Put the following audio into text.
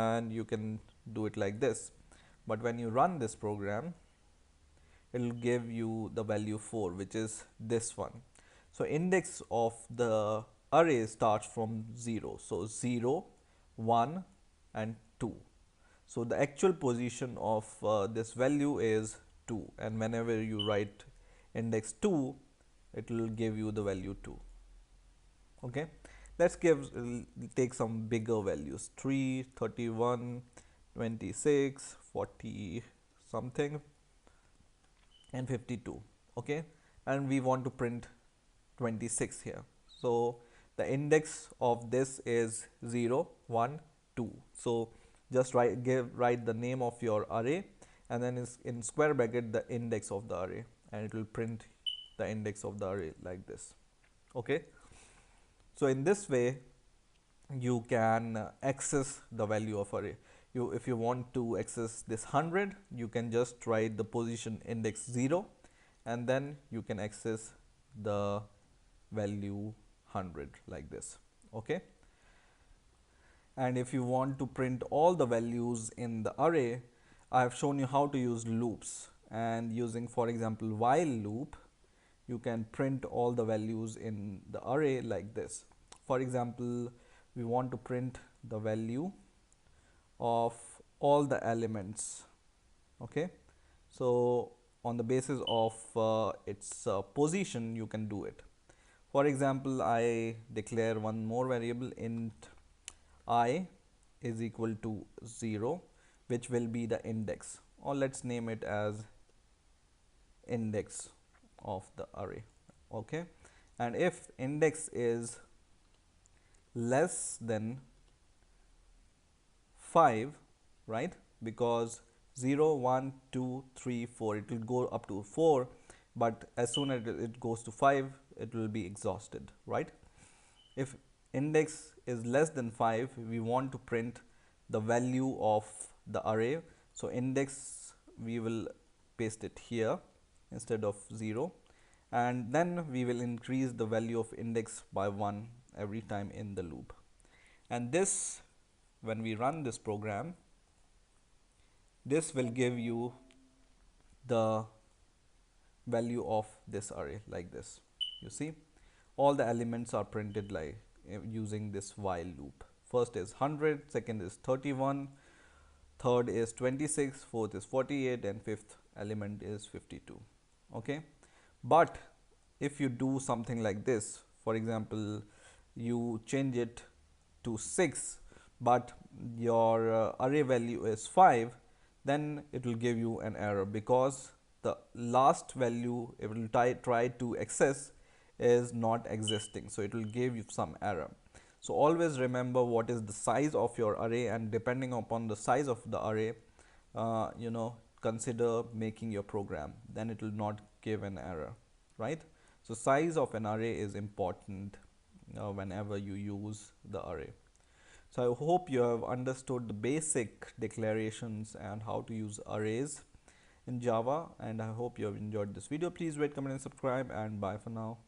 and you can do it like this. But when you run this program, it will give you the value 4, which is this one. So index of the array starts from 0. So 0, 1 and 2. So the actual position of this value is 2, and whenever you write index 2, it will give you the value 2. Okay, let's take some bigger values: 3, 31, 26, 40 something, and 52. Okay, and we want to print 26 here. So the index of this is 0, 1, 2. So just write the name of your array, and then is in square bracket the index of the array, and it will print the index of the array like this. Okay, so in this way you can access the value of array. If you want to access this 100, you can just write the position index 0, and then you can access the value 100 like this. Okay, and if you want to print all the values in the array, I have shown you how to use loops, and using, for example, while loop, you can print all the values in the array like this. For example, we want to print the value of all the elements. Okay, so on the basis of its position, you can do it. For example, I declare one more variable, int I is equal to 0, which will be the index, or let's name it as index of the array. Okay, and if index is less than 5, right, because 0, 1, 2, 3, 4, it will go up to 4, but as soon as it goes to 5, it will be exhausted, right? If index is less than 5, we want to print the value of the array. So index, we will paste it here instead of 0, and then we will increase the value of index by 1 every time in the loop. And this, when we run this program, this will give you the value of this array like this. You see, all the elements are printed like using this while loop. First is 100, second is 31, third is 26, fourth is 48, and fifth element is 52. Okay, but if you do something like this, for example, you change it to 6, but your array value is 5, then it will give you an error, because the last value it will try to access is not existing, so it will give you some error. So always remember what is the size of your array, and depending upon the size of the array, consider making your program, then it will not give an error, right? So size of an array is important whenever you use the array. So I hope you have understood the basic declarations and how to use arrays in Java, and I hope you have enjoyed this video. Please rate, comment and subscribe, and bye for now.